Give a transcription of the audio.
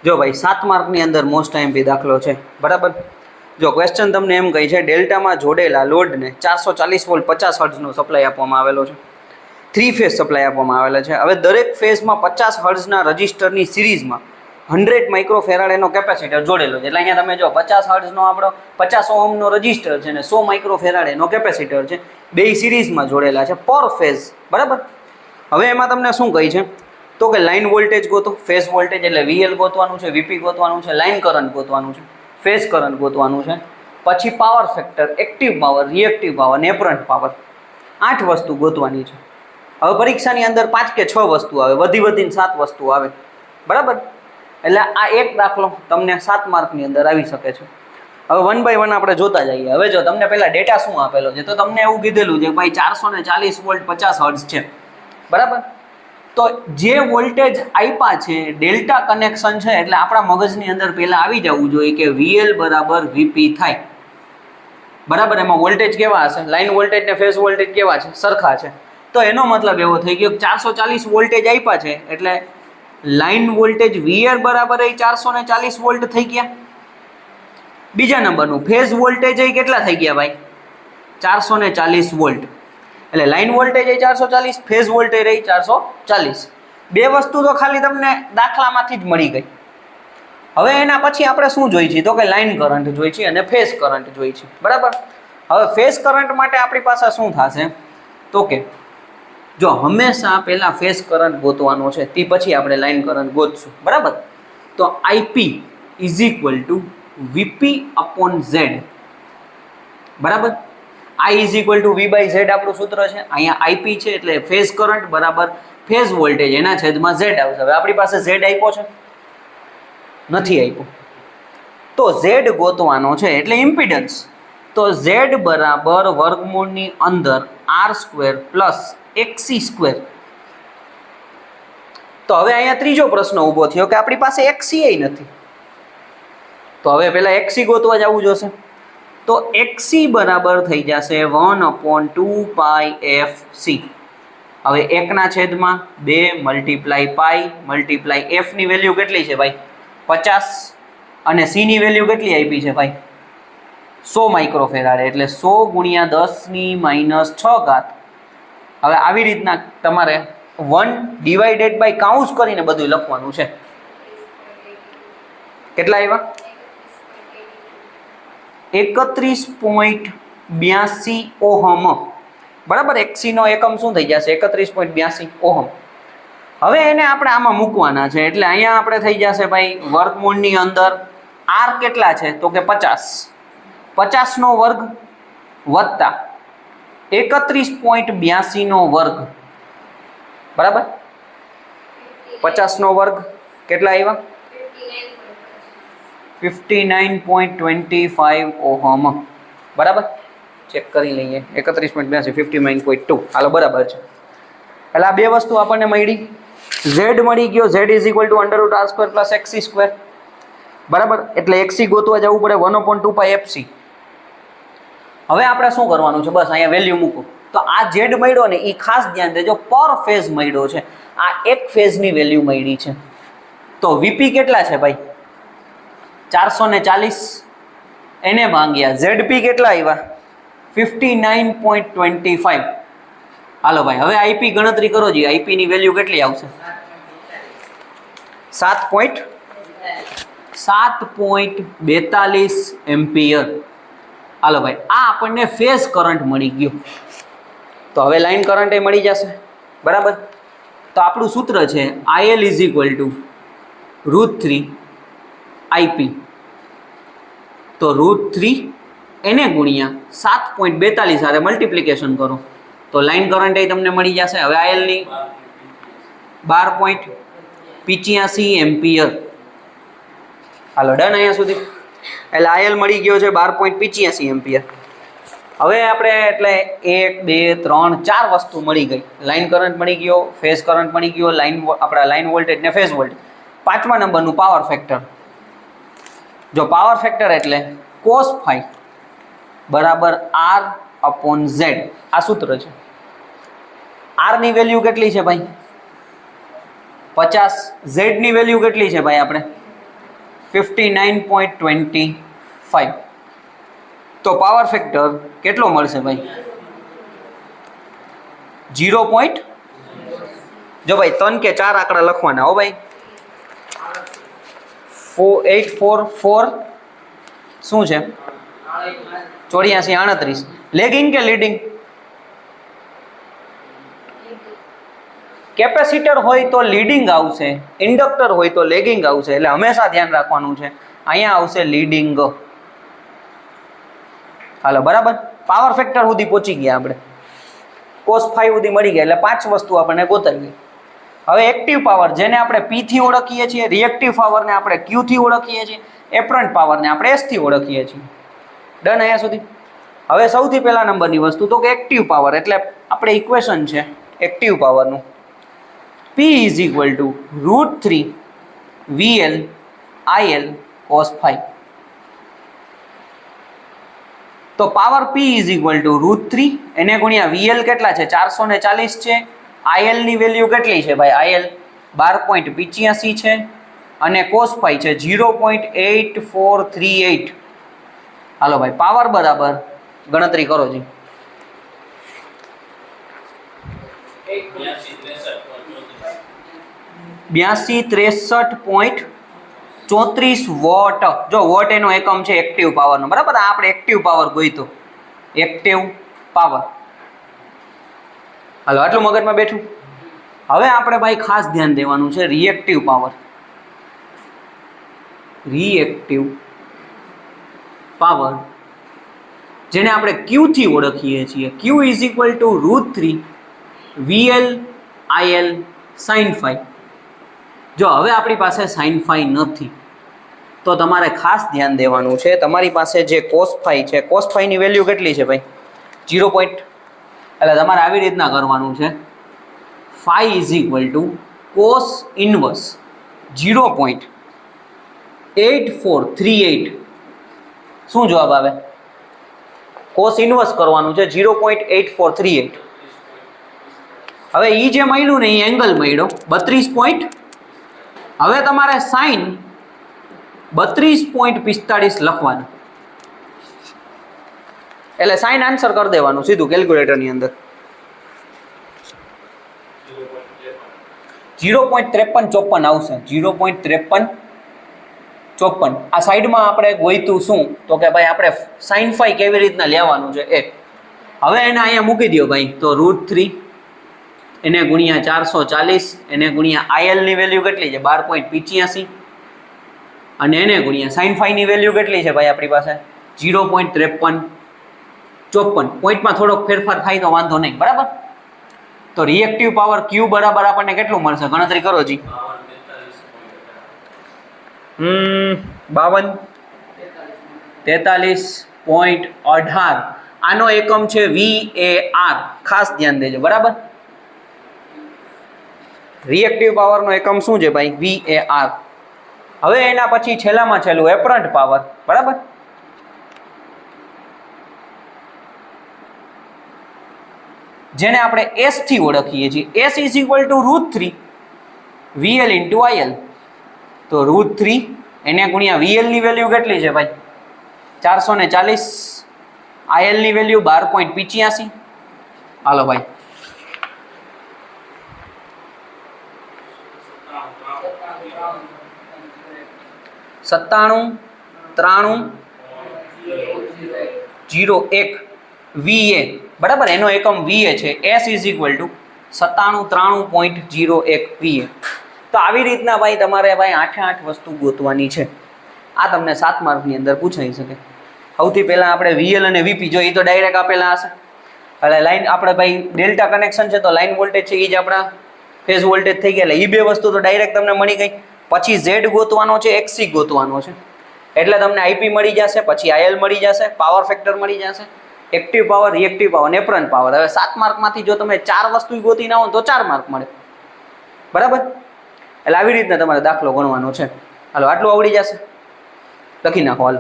જો ભાઈ 7 માર્કની અંદર મોસ્ટ આઈએમપી દાખલો છે બરાબર. જો ક્વેશ્ચન તમને એમ કહે છે ડેલ્ટામાં જોડેલા લોડને 440 વોલ્ટ 50 હર્ટ્ઝનો સપ્લાય આપવામાં આવેલો છે. 3 ફેઝ સપ્લાય આપવામાં આવેલા છે. હવે દરેક ફેઝમાં 50 હર્ટ્ઝના રજિસ્ટરની સિરીઝમાં 100 માઇક્રોફેરાડેનો કેપેસિટર જોડેલો છે. એટલે અહીંયા તમે જો 50 હર્ટ્ઝનો આપણો 50 ઓહમનો રજિસ્ટર છે ને 100 માઇક્રોફેરાડેનો કેપેસિટર છે, બે સિરીઝમાં જોડેલા છે પર ફેઝ બરાબર. હવે એમાં તમને શું કહી છે તો કે લાઇન વોલ્ટેજ ગોતો, ફેઝ વોલ્ટેજ એટલે VL ગોતવાનું છે, VP ગોતવાનું છે, લાઇન કરંટ ગોતવાનું છે, ફેઝ કરંટ ગોતવાનું છે, પછી power factor, active power, reactive power ને એપરન્ટ પાવર, 8 વસ્તુ ગોતવાની છે. હવે પરીક્ષાની અંદર 5 કે 6 વસ્તુ આવે, વધીને 7 વસ્તુ આવે બરાબર. એટલે આ એક દાખલો તમને 7 માર્કની અંદર આવી શકે છે. હવે 1 બાય 1 આપણે જોતા જઈએ. હવે જો તમને પહેલા ડેટા શું આપેલો છે તો તમને એવું કીધેલું છે ભાઈ 440 વોલ્ટ 50 હર્ટ્ઝ છે બરાબર. તો જે વોલ્ટેજ આપ્યા છે ડેલ્ટા કનેક્શન છે એટલે આપણા મગજની અંદર પહેલા આવી જવું જોઈએ કે VL બરાબર VP થાય બરાબર. એમાં વોલ્ટેજ કેવા હશે, લાઇન વોલ્ટેજ ને ફેઝ વોલ્ટેજ કેવા છે, સરખા છે. તો એનો મતલબ એવો થઈ ગયો 440 વોલ્ટેજ આપ્યા છે એટલે લાઇન વોલ્ટેજ VL બરાબર એ 440 વોલ્ટ થઈ ગયા. બીજા નંબરનું ફેઝ વોલ્ટેજ એ કેટલા થઈ ગયા ભાઈ, 440 વોલ્ટ. એટલે લાઇન વોલ્ટેજ એ 440, ફેઝ વોલ્ટેજ એ 440. બે વસ્તુ તો ખાલી તમને દાખલામાંથી જ મળી ગઈ. હવે એના પછી આપણે શું જોઈ છીએ તો કે લાઇન કરંટ જોઈ છીએ અને ફેઝ કરંટ જોઈ છીએ બરાબર. હવે ફેઝ કરંટ માટે આપણી પાસે શું થશે તો કે જો હંમેશા પહેલા ફેઝ કરંટ ગોતવાનો છે તે પછી આપણે લાઇન કરંટ ગોતશું બરાબર. તો IP is equal to VP/Z બરાબર. I is equal to V/Z આપણું સૂત્ર છે. અહીંયા IP છે એટલે ફેઝ કરંટ બરાબર ફેઝ વોલ્ટેજ એના છેદમાં Z આવશે. હવે આપણી પાસે Z આપ્યો છે નથી આપ્યો તો Z ગોતવાનો છે એટલે ઇમ્પિડન્સ. તો Z બરાબર વર્ગમૂળની અંદર R² પ્લસ XC². તો હવે અહીંયા ત્રીજો પ્રશ્ન ઊભો થયો કે આપણી પાસે XC નથી. તો હવે પહેલા XC ગોતવા જવું જોશે. તો XC બરાબર થઈ જશે 1/2πfc. હવે 1/2 મલ્ટીપ્લાય પાઈ મલ્ટીપ્લાય f ની વેલ્યુ કેટલી છે ભાઈ 50 અને c ની વેલ્યુ કેટલી આપી છે ભાઈ 100 માઇક્રોફેરાડે એટલે 100 ગુણ્યા 10⁻⁶. હવે આવી રીતના તમારે 1 ડિવાઇડેડ બાય કાઉન્સ કરીને બધું લખવાનું છે. કેટલા આવ્યા 31.82 ઓહમ બરાબર. XC નો એકમ શું થઈ જશે 31.82 ઓહમ. હવે એને આપણે આમાં મૂકવાના છે એટલે અહીંયા આપણે થઈ જશે ભાઈ વર્ગમૂળની અંદર R કેટલા છે તો કે 50 નો વર્ગ વત્તા 31.82 નો વર્ગ બરાબર. 50 નો વર્ગ કેટલા આવ્યા 59.25 ઓહમ બરાબર. ચેક કરી લઈએ 31.82 59.2 હાલો બરાબર છે. એટલે આ બે વસ્તુ આપણને મળી. Z મળી ગયો Z is equal to √R² plus XC² બરાબર. એટલે XC ગોતવા જવું પડે 1/2πfc. હવે આપણે શું કરવાનું છે બસ અહીંયા વેલ્યુ મૂકો. તો આ Z મળ્યો ને એ ખાસ ધ્યાન દેજો પર ફેઝ મળ્યો છે. આ એક ફેઝની વેલ્યુ મળી છે. તો VP કેટલા છે ભાઈ 440 એને ભાગ્યા ZP કેટલા આવ્યા 59.25. હાલો ભાઈ હવે IP ગણતરી કરો જી. IP ની વેલ્યુ કેટલી આવશે 7.42 એમ્પિયર. હાલો ભાઈ આ આપણને ફેઝ કરંટ મળી ગયો. તો હવે લાઇન કરંટ એ મળી જશે બરાબર. તો આપણું સૂત્ર છે IL is equal to √3 IP. તો √3 એને ગુણ્યા 7.42 સાથે મલ્ટીપ્લિકેશન કરો તો લાઇન કરંટ એ તમને મળી જશે. હવે IL ની 12.85 એમ્પિયર. હાલો ડન અહીંયા સુધી. એટલે IL મળી ગયો છે 12.85 એમ્પિયર. હવે આપણે એટલે 1 2 3 4 વસ્તુ મળી ગઈ. લાઇન કરંટ મળી ગયો, ફેઝ કરંટ મળી ગયો, આપણા લાઇન વોલ્ટેજ ને ફેઝ વોલ્ટેજ. 5મા નંબરનું પાવર ફેક્ટર. જો પાવર ફેક્ટર એટલે cos φ બરાબર R/Z. આ સૂત્ર છે. R ની વેલ્યુ કેટલી છે ભાઈ 50. Z ની વેલ્યુ કેટલી છે ભાઈ આપણે 59.25. તો પાવર ફેક્ટર કેટલો મળશે ભાઈ? 0. જો ભાઈ 3 કે 4 આંકડા લખવાના હો ભાઈ. 4844 શું છે? 8438. લેગિંગ કે લીડિંગ? કેપેસિટર હોય તો લીડિંગ આવશે, ઇન્ડક્ટર હોય તો લેગિંગ આવશે. એટલે હંમેશા ધ્યાન રાખવાનું છે, અહીંયા આવશે લીડિંગ. હાલો બરાબર. પાવર ફેક્ટર સુધી પહોંચી ગયા આપણે, cos 5 સુધી મળી ગયા. એટલે 5 વસ્તુ આપણને ગોતાવી. હવે એક્ટિવ પાવર જેને આપણે P થી ઓળખીએ છીએ, રિએક્ટિવ પાવરને આપણે Q થી ઓળખીએ છીએ, એપરન્ટ પાવરને આપણે S થી ઓળખીએ છીએ. ડન અહીંયા સુધી. હવે સૌથી પહેલા નંબરની વસ્તુ તો કે એક્ટિવ પાવર. એટલે આપણે ઇક્વેશન છે એક્ટિવ પાવરનું, P = √3 VL IL cos 5. તો પાવર P = √3 એને ગુણ્યા VL કેટલા છે? 440 છે. IL ની વેલ્યુ કેટલી છે ભાઈ? IL 12.85 છે અને cos 5 છે 0.8438. હાલો ભાઈ, પાવર બરાબર ગણતરી કરો જી. 8263.34 વોટ. જો વોટ એનો એકમ છે એક્ટિવ પાવરનો, બરાબર. આપણે એક્ટિવ પાવર ગોઈતો, એક્ટિવ પાવર. હાલો આટલું મગજમાં બેઠું. હવે આપણે ભાઈ ખાસ ધ્યાન દેવાનું છે રિએક્ટિવ પાવર. રિએક્ટિવ પાવર જેને આપણે Q થી ઓળખીએ છીએ. Q = √3 VL IL sin 5. જો હવે આપણી પાસે sin 5 નથી તો તમારે ખાસ ધ્યાન દેવાનું છે, તમારી પાસે જે cos 5 છે, cos 5 ની વેલ્યુ કેટલી છે ભાઈ? 0. એટલે તમારે આવી રીતના કરવાનું છે. phi = cos inverse 0.8438. શું જવાબ આવે? cos ઇન્વર્સ કરવાનું છે 0.8438. હવે ઈ જે મળ્યું ને એ એંગલ મળ્યો 32. હવે તમારે sin 32.45 લખવાનું. એટલે સાઇન આન્સર કરી દેવાનું સીધું કેલ્ક્યુલેટરની અંદર. 0.5354 આવશે. 0.5354. આ સાઈડમાં આપણે ગોઈતું શું તો કે ભાઈ આપણે sin 5 કેવી રીતના લેવાનું છે એ. હવે એને અહીંયા મૂકી દો ભાઈ. તો √3 એને ગુણ્યા 440 એને ગુણ્યા IL ની વેલ્યુ કેટલી છે? 12.85 અને એને ગુણ્યા sin 5 ની વેલ્યુ કેટલી છે ભાઈ આપણી પાસે? 0.5354. પોઈન્ટમાં થોડોક ફેરફાર થાય તો વાંધો નહીં, બરાબર. તો રિએક્ટિવ પાવર Q બરાબર આપણને કેટલું મળશે? ગણતરી કરો જી. 43.18. આનો એકમ છે VAR. ખાસ ધ્યાન દેજો, બરાબર. રિએક્ટિવ પાવરનો એકમ શું છે ભાઈ? VAR. હવે એના પછી છેલ્લામાં છેલ્લું એપરન્ટ પાવર, બરાબર. જેને આપણે S થી ઓળખીએ છીએ. S = √3 VL × IL. તો √3 એને ગુણ્યા VL ની વેલ્યુ કેટલી છે ભાઈ? 440. IL ની વેલ્યુ 12.85. હાલો ભાઈ. 97.93.01 VA, બરાબર. એનો એકમ VA છે. S = 97.93.01 VA. તો આવી રીતના ભાઈ તમારે ભાઈ 8 વસ્તુ ગોતવાની છે. આ તમને 7 માર્કની અંદર પૂછાઈ શકે. સૌથી પહેલા આપણે VL અને VP જો એ તો ડાયરેક્ટ આપેલા હશે. એટલે લાઈન આપણે ભાઈ ડેલ્ટા કનેક્શન છે તો લાઈન વોલ્ટેજ છે એ જ આપણા ફેઝ વોલ્ટેજ થઈ ગયા. એટલે એ બે વસ્તુ તો ડાયરેક્ટ તમને મળી ગઈ. પછી Z ગોતવાનો છે, XC ગોતવાનો છે. એટલે તમને IP મળી જશે, પછી IL મળી જશે, પાવર ફેક્ટર મળી જશે, એક્ટિવ પાવર, રિએક્ટિવ પાવર અને એપરન્ટ પાવર. હવે 7 માર્કમાંથી જો તમે 4 વસ્તુ ગોતી ના હોય તો 4 માર્ક મળે, બરાબર. એટલે આવી રીતના તમારે દાખલો ગણવાનો છે. હાલો આટલું આવડી જશે, લખી નાખો હાલ.